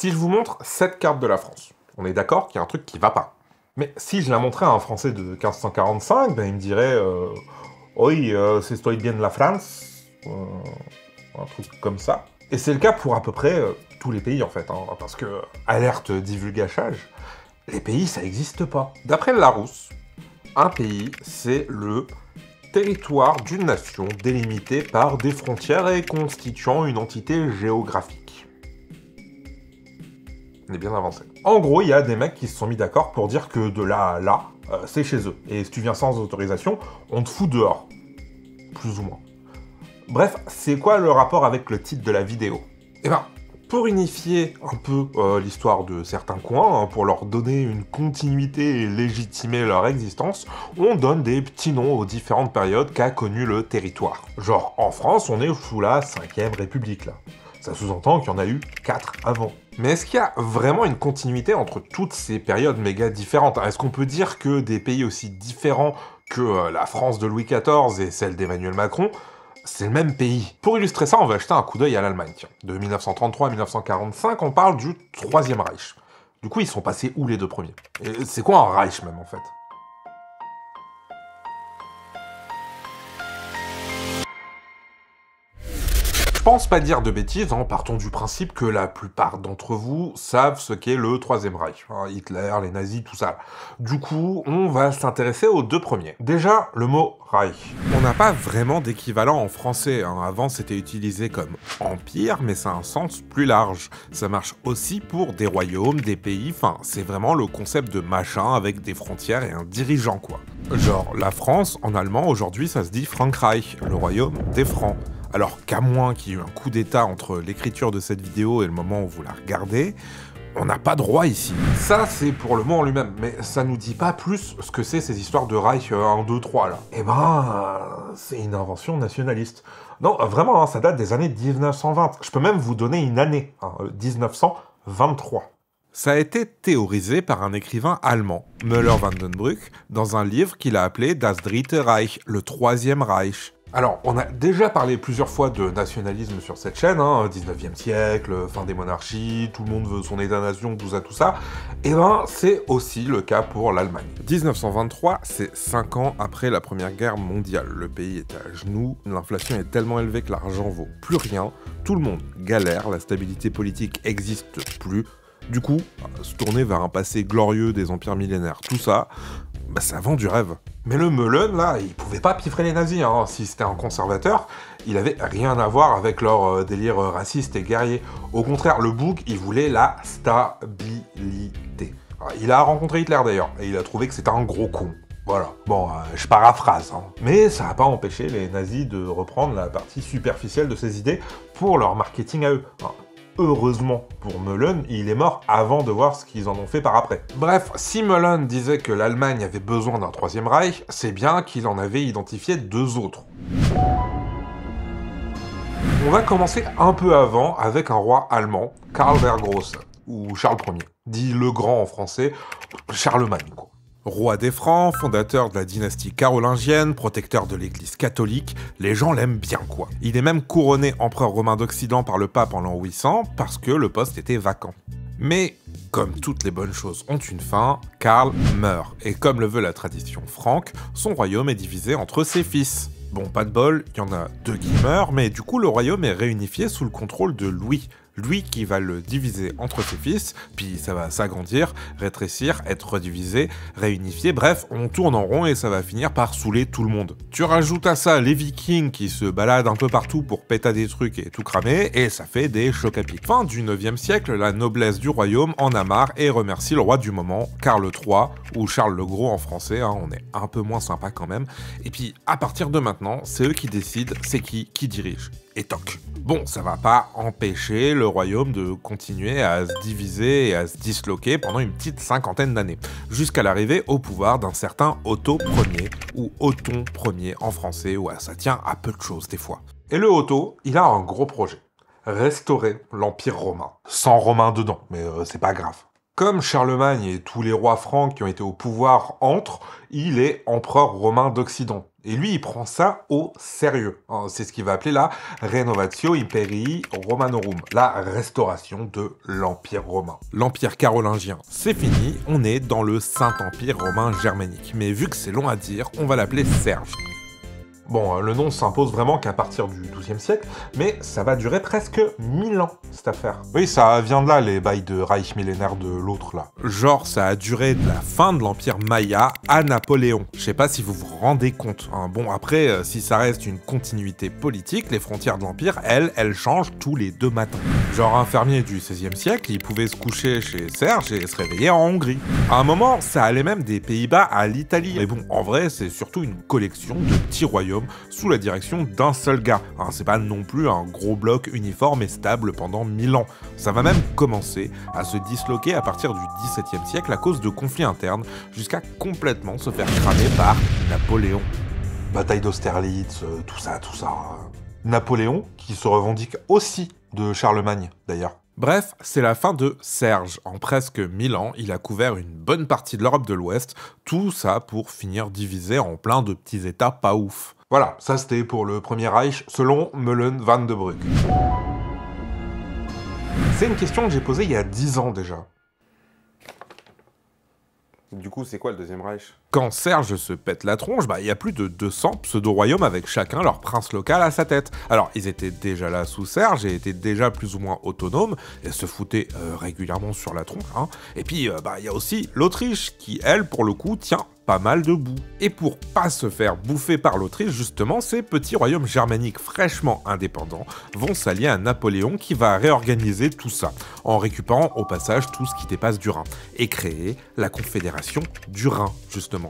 Si je vous montre cette carte de la France, on est d'accord qu'il y a un truc qui va pas. Mais si je la montrais à un Français de 1545, ben il me dirait oui, c'est toi bien de la France, un truc comme ça. Et c'est le cas pour à peu près tous les pays en fait, hein, parce que, alerte divulgachage, les pays ça n'existe pas. D'après le Larousse, un pays c'est le territoire d'une nation délimitée par des frontières et constituant une entité géographique. On est bien avancé. En gros, il y a des mecs qui se sont mis d'accord pour dire que de là à là, c'est chez eux. Et si tu viens sans autorisation, on te fout dehors. Plus ou moins. Bref, c'est quoi le rapport avec le titre de la vidéo? Eh ben, pour unifier un peu l'histoire de certains coins, hein, pour leur donner une continuité et légitimer leur existence, on donne des petits noms aux différentes périodes qu'a connu le territoire. Genre, en France, on est sous la 5ème République, là. Ça sous-entend qu'il y en a eu 4 avant. Mais est-ce qu'il y a vraiment une continuité entre toutes ces périodes méga différentes? Est-ce qu'on peut dire que des pays aussi différents que la France de Louis XIV et celle d'Emmanuel Macron, c'est le même pays? Pour illustrer ça, on va jeter un coup d'œil à l'Allemagne. De 1933 à 1945, on parle du Troisième Reich. Du coup, ils sont passés où les deux premiers? Et c'est quoi un Reich même, en fait? Je pense pas dire de bêtises, hein, partons du principe que la plupart d'entre vous savent ce qu'est le Troisième Reich. Hein, Hitler, les nazis, tout ça. Du coup, on va s'intéresser aux deux premiers. Déjà, le mot Reich. On n'a pas vraiment d'équivalent en français. Hein. Avant, c'était utilisé comme empire, mais ça a un sens plus large. Ça marche aussi pour des royaumes, des pays, enfin, c'est vraiment le concept de machin avec des frontières et un dirigeant, quoi. Genre, la France, en allemand, aujourd'hui, ça se dit Frankreich, le royaume des Francs. Alors qu'à moins qu'il y ait eu un coup d'état entre l'écriture de cette vidéo et le moment où vous la regardez, on n'a pas de roi ici. Ça, c'est pour le mot en lui-même, mais ça nous dit pas plus ce que c'est ces histoires de Reich 1, 2, 3, là. Eh ben, c'est une invention nationaliste. Non, vraiment, hein, ça date des années 1920. Je peux même vous donner une année, hein, 1923. Ça a été théorisé par un écrivain allemand, Müller-Vandenbruck, dans un livre qu'il a appelé Das Dritte Reich, le Troisième Reich. Alors, on a déjà parlé plusieurs fois de nationalisme sur cette chaîne, hein, 19e siècle, fin des monarchies, tout le monde veut son état-nation, tout ça. Et ben, c'est aussi le cas pour l'Allemagne. 1923, c'est 5 ans après la Première Guerre mondiale. Le pays est à genoux, l'inflation est tellement élevée que l'argent vaut plus rien, tout le monde galère, la stabilité politique n'existe plus. Du coup, se tourner vers un passé glorieux des empires millénaires, tout ça, bah ça vend du rêve. Mais le Meulen, là, il pouvait pas piffrer les nazis, hein. Si c'était un conservateur, il avait rien à voir avec leur délire raciste et guerrier. Au contraire, le bouc, il voulait la stabilité. Il a rencontré Hitler d'ailleurs, et il a trouvé que c'était un gros con. Voilà, bon, je paraphrase, hein. Mais ça n'a pas empêché les nazis de reprendre la partie superficielle de ces idées pour leur marketing à eux. Heureusement pour Meulen, il est mort avant de voir ce qu'ils en ont fait par après. Bref, si Meulen disait que l'Allemagne avait besoin d'un Troisième Reich, c'est bien qu'il en avait identifié 2 autres. On va commencer un peu avant avec un roi allemand, Karl der Grosse, ou Charles Ier, dit le Grand en français, Charlemagne, quoi. Roi des Francs, fondateur de la dynastie carolingienne, protecteur de l'église catholique, les gens l'aiment bien quoi. Il est même couronné empereur romain d'Occident par le pape en l'an 800 parce que le poste était vacant. Mais, comme toutes les bonnes choses ont une fin, Karl meurt, et comme le veut la tradition franque, son royaume est divisé entre ses fils. Bon, pas de bol, il y en a 2 qui meurent, mais du coup le royaume est réunifié sous le contrôle de Louis. Lui qui va le diviser entre ses fils, puis ça va s'agrandir, rétrécir, être redivisé, réunifié, bref, on tourne en rond et ça va finir par saouler tout le monde. Tu rajoutes à ça les vikings qui se baladent un peu partout pour péter des trucs et tout cramer, et ça fait des chocs à pic. Fin du 9e siècle, la noblesse du royaume en a marre et remercie le roi du moment, Karl III, ou Charles le Gros en français, hein, on est un peu moins sympa quand même. Et puis, à partir de maintenant, c'est eux qui décident c'est qui dirige. Et toc. Bon, ça va pas empêcher le royaume de continuer à se diviser et à se disloquer pendant une petite 50aine d'années, jusqu'à l'arrivée au pouvoir d'un certain Otto Ier, ou Othon Ier en français, ouais, ça tient à peu de choses des fois. Et le Otto, il a un gros projet, restaurer l'Empire romain. Sans Romain dedans, mais c'est pas grave. Comme Charlemagne et tous les rois francs qui ont été au pouvoir entrent, il est empereur romain d'Occident. Et lui, il prend ça au sérieux. Hein, c'est ce qu'il va appeler la Renovatio Imperii Romanorum, la restauration de l'Empire romain. L'Empire carolingien, c'est fini, on est dans le Saint-Empire romain germanique. Mais vu que c'est long à dire, on va l'appeler Serge. Bon, le nom s'impose vraiment qu'à partir du XIIe siècle, mais ça va durer presque 1000 ans, cette affaire. Oui, ça vient de là, les bails de Reich millénaire de l'autre, là. Genre, ça a duré de la fin de l'Empire Maya à Napoléon. Je sais pas si vous vous rendez compte. Hein. Bon, après, si ça reste une continuité politique, les frontières de l'Empire, elles changent tous les 2 matins. Genre, un fermier du XVIe siècle, il pouvait se coucher chez Serge et se réveiller en Hongrie. À un moment, ça allait même des Pays-Bas à l'Italie. Mais bon, en vrai, c'est surtout une collection de petits royaumes sous la direction d'un seul gars. Hein, c'est pas non plus un gros bloc uniforme et stable pendant 1000 ans. Ça va même commencer à se disloquer à partir du XVIIe siècle à cause de conflits internes, jusqu'à complètement se faire cramer par Napoléon. Bataille d'Austerlitz, tout ça. Napoléon, qui se revendique aussi de Charlemagne, d'ailleurs. Bref, c'est la fin de Serge. En presque 1000 ans, il a couvert une bonne partie de l'Europe de l'Ouest, tout ça pour finir divisé en plein de petits états pas ouf. Voilà, ça c'était pour le Premier Reich, selon Meulen van de Brugge. C'est une question que j'ai posée il y a 10 ans déjà. Du coup, c'est quoi le Deuxième Reich? Quand Serge se pète la tronche, il y a plus de 200 pseudo-royaumes avec chacun leur prince local à sa tête. Alors, ils étaient déjà là sous Serge et étaient déjà plus ou moins autonomes, et se foutaient régulièrement sur la tronche. Hein. Et puis, il y a aussi l'Autriche, qui, elle, pour le coup, tient pas mal debout. Et pour pas se faire bouffer par l'Autriche, justement, ces petits royaumes germaniques fraîchement indépendants vont s'allier à Napoléon qui va réorganiser tout ça, en récupérant au passage tout ce qui dépasse du Rhin, et créer la Confédération du Rhin, justement.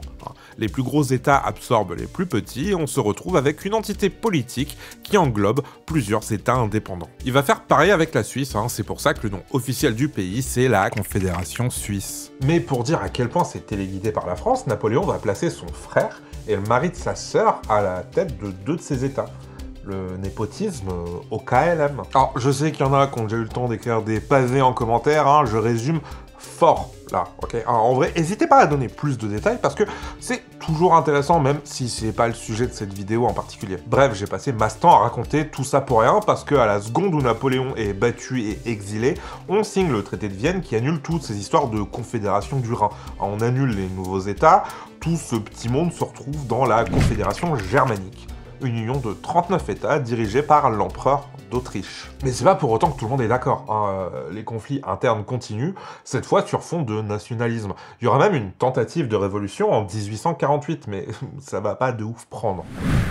Les plus gros États absorbent les plus petits et on se retrouve avec une entité politique qui englobe plusieurs États indépendants. Il va faire pareil avec la Suisse, c'est pour ça que le nom officiel du pays, c'est la Confédération suisse. Mais pour dire à quel point c'est téléguidé par la France, Napoléon va placer son frère et le mari de sa sœur à la tête de 2 de ces États. Le népotisme au KLM. Alors, je sais qu'il y en a qui ont déjà eu le temps d'écrire des pavés en commentaire, je résume fort là, ok. Alors, en vrai, n'hésitez pas à donner plus de détails parce que c'est toujours intéressant, même si c'est pas le sujet de cette vidéo en particulier. Bref, j'ai passé masse temps à raconter tout ça pour rien parce que à la seconde où Napoléon est battu et exilé, on signe le traité de Vienne qui annule toutes ces histoires de confédération du Rhin. On annule les nouveaux États, tout ce petit monde se retrouve dans la Confédération germanique. Une union de 39 États dirigée par l'empereur d'Autriche. Mais c'est pas pour autant que tout le monde est d'accord. Les conflits internes continuent, cette fois sur fond de nationalisme. Il y aura même une tentative de révolution en 1848, mais ça va pas de ouf prendre.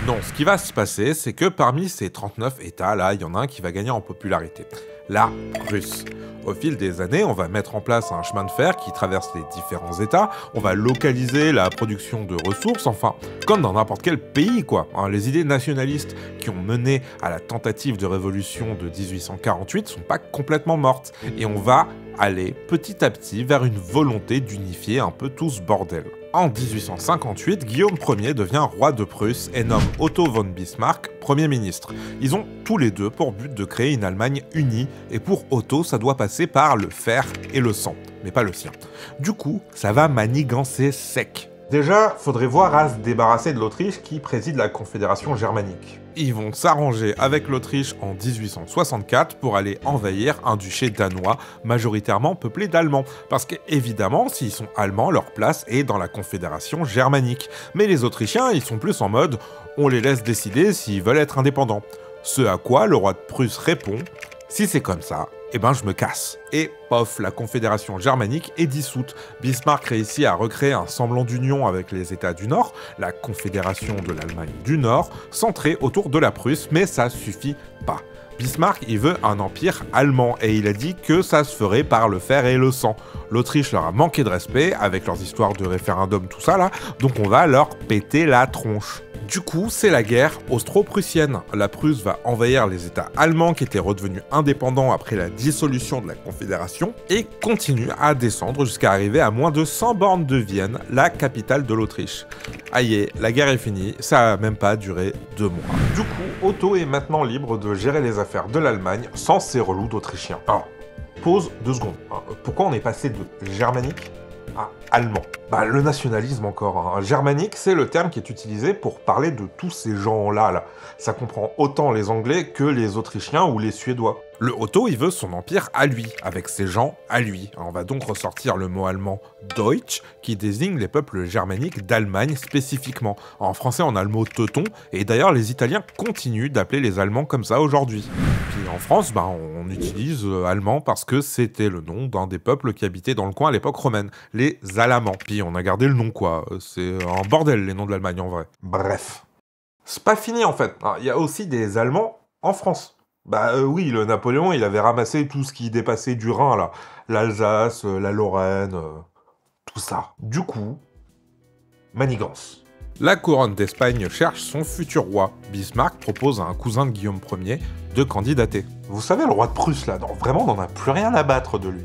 Non, ce qui va se passer, c'est que parmi ces 39 États, là, il y en a un qui va gagner en popularité. La Prusse. Au fil des années, on va mettre en place un chemin de fer qui traverse les différents États, on va localiser la production de ressources, enfin, comme dans n'importe quel pays, quoi. Les idées nationalistes qui ont mené à la tentative de révolution de 1848 sont pas complètement mortes, et on va aller petit à petit vers une volonté d'unifier un peu tout ce bordel. En 1858, Guillaume Ier devient roi de Prusse et nomme Otto von Bismarck Premier ministre. Ils ont tous les deux pour but de créer une Allemagne unie, et pour Otto, ça doit passer par le fer et le sang, mais pas le sien. Du coup, ça va manigancer sec. Déjà, faudrait voir à se débarrasser de l'Autriche qui préside la Confédération germanique. Ils vont s'arranger avec l'Autriche en 1864 pour aller envahir un duché danois majoritairement peuplé d'Allemands. Parce qu'évidemment, s'ils sont Allemands, leur place est dans la Confédération germanique. Mais les Autrichiens, ils sont plus en mode « on les laisse décider s'ils veulent être indépendants ». Ce à quoi le roi de Prusse répond « si c'est comme ça, eh ben je me casse ». Et pof, la Confédération germanique est dissoute. Bismarck réussit à recréer un semblant d'union avec les États du Nord, la Confédération de l'Allemagne du Nord, centrée autour de la Prusse, mais ça suffit pas. Bismarck, il veut un empire allemand, et il a dit que ça se ferait par le fer et le sang. L'Autriche leur a manqué de respect, avec leurs histoires de référendum, tout ça là, donc on va leur péter la tronche. Du coup, c'est la guerre austro-prussienne. La Prusse va envahir les États allemands qui étaient redevenus indépendants après la dissolution de la Confédération et continue à descendre jusqu'à arriver à moins de 100 bornes de Vienne, la capitale de l'Autriche. Aïe, la guerre est finie, ça a même pas duré 2 mois. Du coup, Otto est maintenant libre de gérer les affaires de l'Allemagne sans ces relous d'Autrichiens. Alors, pause 2 secondes. Pourquoi on est passé de germanique à allemand. Bah, le nationalisme encore, hein. Germanique, c'est le terme qui est utilisé pour parler de tous ces gens-là, là. Ça comprend autant les Anglais que les Autrichiens ou les Suédois. Le Otto, il veut son empire à lui, avec ses gens à lui. On va donc ressortir le mot allemand Deutsch, qui désigne les peuples germaniques d'Allemagne spécifiquement. En français, on a le mot teuton, et d'ailleurs les Italiens continuent d'appeler les Allemands comme ça aujourd'hui. Puis en France, bah, on utilise allemand parce que c'était le nom d'un des peuples qui habitaient dans le coin à l'époque romaine, les Alamans. Puis on a gardé le nom, quoi. C'est un bordel, les noms de l'Allemagne, en vrai. Bref. C'est pas fini, en fait. Il y a aussi des Allemands en France. Bah oui, le Napoléon, il avait ramassé tout ce qui dépassait du Rhin, là. L'Alsace, la Lorraine, tout ça. Du coup, manigance. La couronne d'Espagne cherche son futur roi. Bismarck propose à un cousin de Guillaume Ier de candidater. Vous savez, le roi de Prusse, là, vraiment, on n'en a plus rien à battre de lui.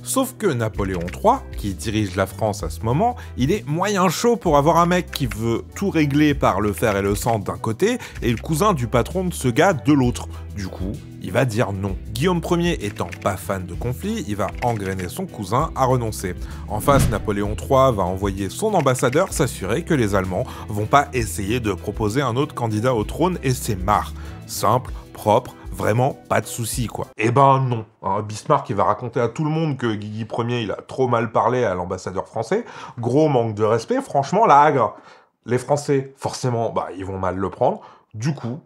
Sauf que Napoléon III, qui dirige la France à ce moment, il est moyen chaud pour avoir un mec qui veut tout régler par le fer et le sang d'un côté, et le cousin du patron de ce gars de l'autre. Du coup, il va dire non. Guillaume Ier étant pas fan de conflit, il va engrainer son cousin à renoncer. En face, Napoléon III va envoyer son ambassadeur s'assurer que les Allemands vont pas essayer de proposer un autre candidat au trône, et c'est marre. Simple, propre, vraiment pas de soucis, quoi. Eh ben non. Bismarck, il va raconter à tout le monde que Guigui Ier, il a trop mal parlé à l'ambassadeur français. Gros manque de respect, franchement, la Hagre. Les Français, forcément, bah, ils vont mal le prendre. Du coup,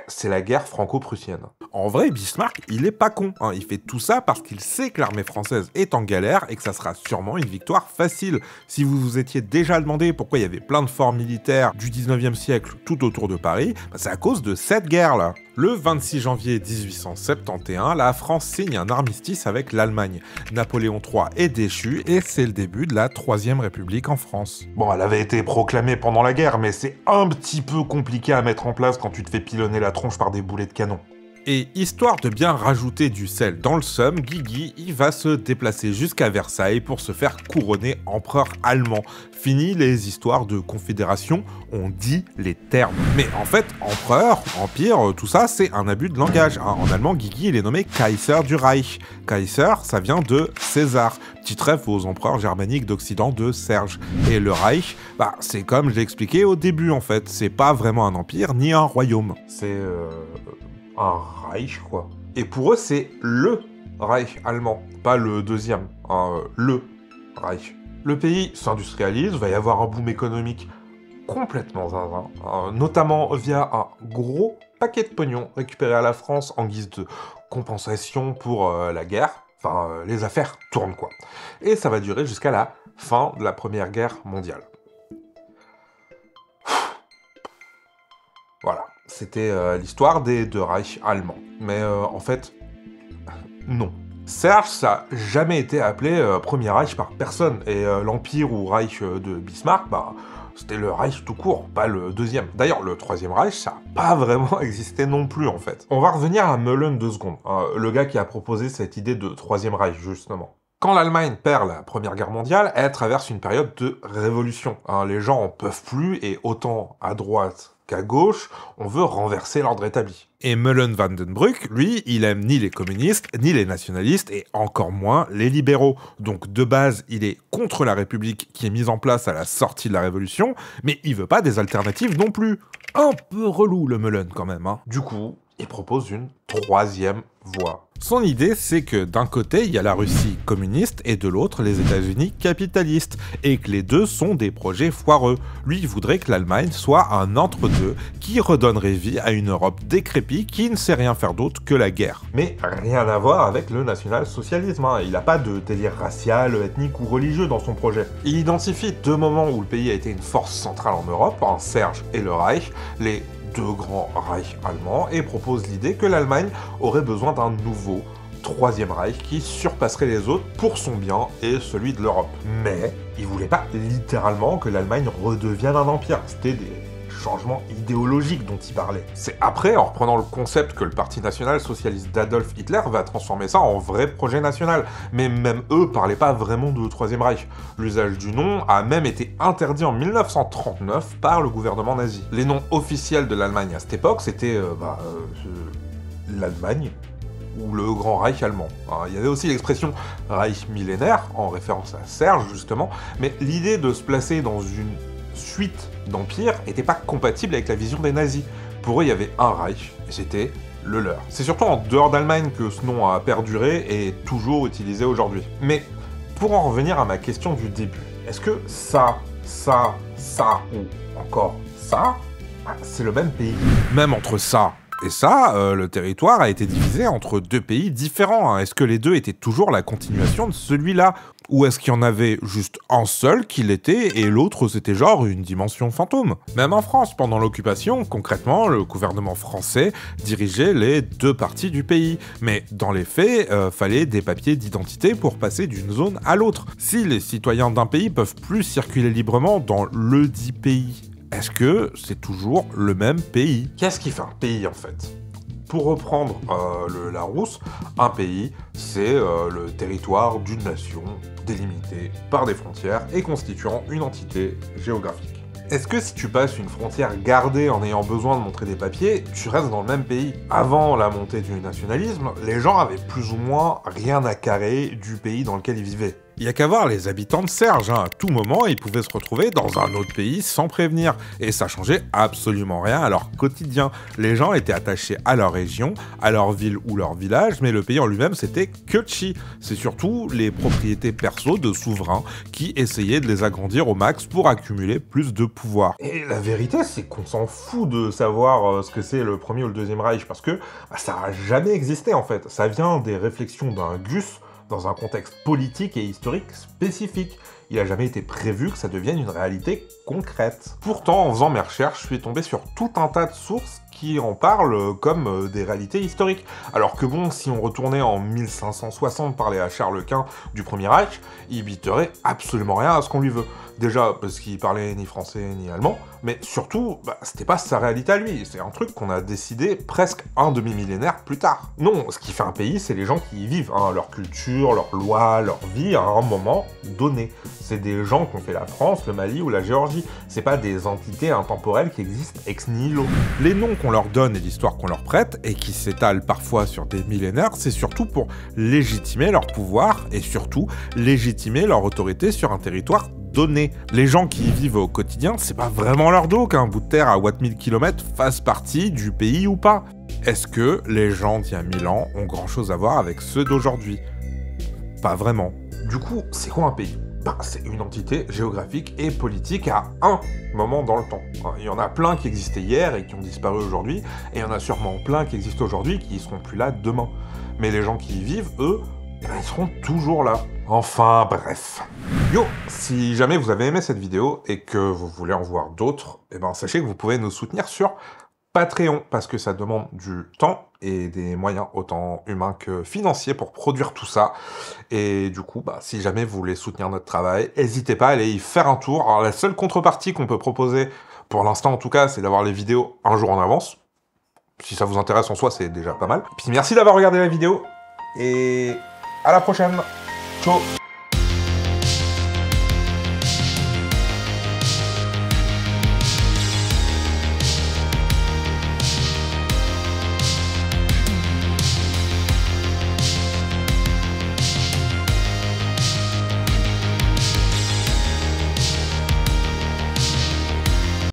c'est la guerre franco-prussienne. En vrai, Bismarck, il est pas con. Il fait tout ça parce qu'il sait que l'armée française est en galère et que ça sera sûrement une victoire facile. Si vous vous étiez déjà demandé pourquoi il y avait plein de forts militaires du 19e siècle tout autour de Paris, bah c'est à cause de cette guerre-là. Le 26 janvier 1871, la France signe un armistice avec l'Allemagne. Napoléon III est déchu et c'est le début de la Troisième République en France. Bon, elle avait été proclamée pendant la guerre, mais c'est un petit peu compliqué à mettre en place quand tu te fais pilonner la tronche par des boulets de canon. Et histoire de bien rajouter du sel dans le seum, Guigui, il va se déplacer jusqu'à Versailles pour se faire couronner empereur allemand. Fini les histoires de confédération, on dit les termes. Mais en fait, empereur, empire, tout ça, c'est un abus de langage. En allemand, Guigui, il est nommé Kaiser du Reich. Kaiser, ça vient de César. Petit ref aux empereurs germaniques d'Occident de Serge. Et le Reich, bah, c'est comme je l'ai expliqué au début, en fait. C'est pas vraiment un empire, ni un royaume. C'est un Reich, quoi. Et pour eux, c'est le Reich allemand, pas le deuxième, le Reich. Le pays s'industrialise, va y avoir un boom économique complètement zinzin, notamment via un gros paquet de pognon récupéré à la France en guise de compensation pour la guerre. Enfin, les affaires tournent, quoi. Et ça va durer jusqu'à la fin de la Première Guerre mondiale. Voilà. C'était l'histoire des deux Reichs allemands. Mais en fait, non. Serge, ça n'a jamais été appelé Premier Reich par personne. Et l'Empire ou Reich de Bismarck, bah, c'était le Reich tout court, pas le deuxième. D'ailleurs, le Troisième Reich, ça n'a pas vraiment existé non plus, en fait. On va revenir à Meulen 2 secondes, le gars qui a proposé cette idée de Troisième Reich, justement. Quand l'Allemagne perd la Première Guerre mondiale, elle traverse une période de révolution. Les gens en peuvent plus, et autant à droite qu'à gauche, on veut renverser l'ordre établi. Et Meulen-Vandenbruck, lui, il aime ni les communistes, ni les nationalistes, et encore moins les libéraux. Donc de base, il est contre la République qui est mise en place à la sortie de la Révolution, mais il veut pas des alternatives non plus. Un peu relou le Meulen quand même, hein. Du coup, il propose une troisième voie. Son idée, c'est que d'un côté, il y a la Russie communiste et de l'autre, les États-Unis capitalistes, et que les deux sont des projets foireux. Lui, il voudrait que l'Allemagne soit un entre-deux qui redonnerait vie à une Europe décrépite qui ne sait rien faire d'autre que la guerre. Mais rien à voir avec le national-socialisme, hein. Il n'a pas de délire racial, ethnique ou religieux dans son projet. Il identifie deux moments où le pays a été une force centrale en Europe, Serge et le Reich, les deux grands Reichs allemands, et propose l'idée que l'Allemagne aurait besoin d'un nouveau Troisième Reich qui surpasserait les autres pour son bien et celui de l'Europe. Mais il voulait pas littéralement que l'Allemagne redevienne un empire, c'était des changements idéologiques dont il parlait. C'est après, en reprenant le concept que le Parti national-socialiste d'Adolf Hitler va transformer ça en vrai projet national. Mais même eux parlaient pas vraiment de Troisième Reich. L'usage du nom a même été interdit en 1939 par le gouvernement nazi. Les noms officiels de l'Allemagne à cette époque, c'était l'Allemagne ou le Grand Reich allemand. Il y avait aussi l'expression Reich millénaire, en référence à Serge justement, mais l'idée de se placer dans une suite d'empires n'était pas compatible avec la vision des nazis. Pour eux, il y avait un Reich, et c'était le leur. C'est surtout en dehors d'Allemagne que ce nom a perduré et est toujours utilisé aujourd'hui. Mais pour en revenir à ma question du début, est-ce que ça, ou encore ça, c'est le même pays? Même entre ça et ça, le territoire a été divisé entre deux pays différents. Est-ce que les deux étaient toujours la continuation de celui-là? Ou est-ce qu'il y en avait juste un seul qui l'était et l'autre c'était genre une dimension fantôme? Même en France, pendant l'occupation, concrètement, le gouvernement français dirigeait les deux parties du pays. Mais dans les faits, fallait des papiers d'identité pour passer d'une zone à l'autre. Si les citoyens d'un pays peuvent plus circuler librement dans le dit pays, est-ce que c'est toujours le même pays? Qu'est-ce qui fait un pays en fait? Pour reprendre le Larousse, un pays, c'est le territoire d'une nation délimitée par des frontières et constituant une entité géographique. Est-ce que si tu passes une frontière gardée en ayant besoin de montrer des papiers, tu restes dans le même pays? Avant la montée du nationalisme, les gens avaient plus ou moins rien à carrer du pays dans lequel ils vivaient. Il y a qu'à voir les habitants de Serge, à tout moment ils pouvaient se retrouver dans un autre pays sans prévenir, et ça changeait absolument rien à leur quotidien. Les gens étaient attachés à leur région, à leur ville ou leur village, mais le pays en lui-même c'était que chi. C'est surtout les propriétés perso de souverains qui essayaient de les agrandir au max pour accumuler plus de pouvoir. Et la vérité c'est qu'on s'en fout de savoir ce que c'est le premier ou le deuxième Reich, parce que ça n'a jamais existé en fait. Ça vient des réflexions d'un Gus, dans un contexte politique et historique spécifique. Il n'a jamais été prévu que ça devienne une réalité concrète. Pourtant, en faisant mes recherches, je suis tombé sur tout un tas de sources qui en parlent comme des réalités historiques. Alors que bon, si on retournait en 1560 parler à Charles Quint du Premier Reich, il biterait absolument rien à ce qu'on lui veut. Déjà parce qu'il parlait ni français ni allemand, mais surtout, c'était pas sa réalité à lui, c'est un truc qu'on a décidé presque un demi-millénaire plus tard. Non, ce qui fait un pays, c'est les gens qui y vivent, leur culture, leurs lois, leur vie à un moment donné. C'est des gens qui ont fait la France, le Mali ou la Géorgie, c'est pas des entités intemporelles qui existent ex nihilo. Les noms qu'on leur donne et l'histoire qu'on leur prête, et qui s'étalent parfois sur des millénaires, c'est surtout pour légitimer leur pouvoir, et surtout légitimer leur autorité sur un territoire donné. Les gens qui y vivent au quotidien, c'est pas vraiment leur dos qu'un bout de terre à Watt 1000 km fasse partie du pays ou pas. Est-ce que les gens d'il y a 1000 ans ont grand chose à voir avec ceux d'aujourd'hui? Pas vraiment. Du coup, c'est quoi un pays? C'est une entité géographique et politique à un moment dans le temps. Il y en a plein qui existaient hier et qui ont disparu aujourd'hui, et il y en a sûrement plein qui existent aujourd'hui qui ne seront plus là demain. Mais les gens qui y vivent, eux, ils seront toujours là. Enfin, bref. Yo, si jamais vous avez aimé cette vidéo et que vous voulez en voir d'autres, sachez que vous pouvez nous soutenir sur Patreon, parce que ça demande du temps et des moyens autant humains que financiers pour produire tout ça. Et du coup, si jamais vous voulez soutenir notre travail, n'hésitez pas à aller y faire un tour. Alors la seule contrepartie qu'on peut proposer, pour l'instant en tout cas, c'est d'avoir les vidéos un jour en avance. Si ça vous intéresse en soi, c'est déjà pas mal. Puis merci d'avoir regardé la vidéo, et à la prochaine. Ciao.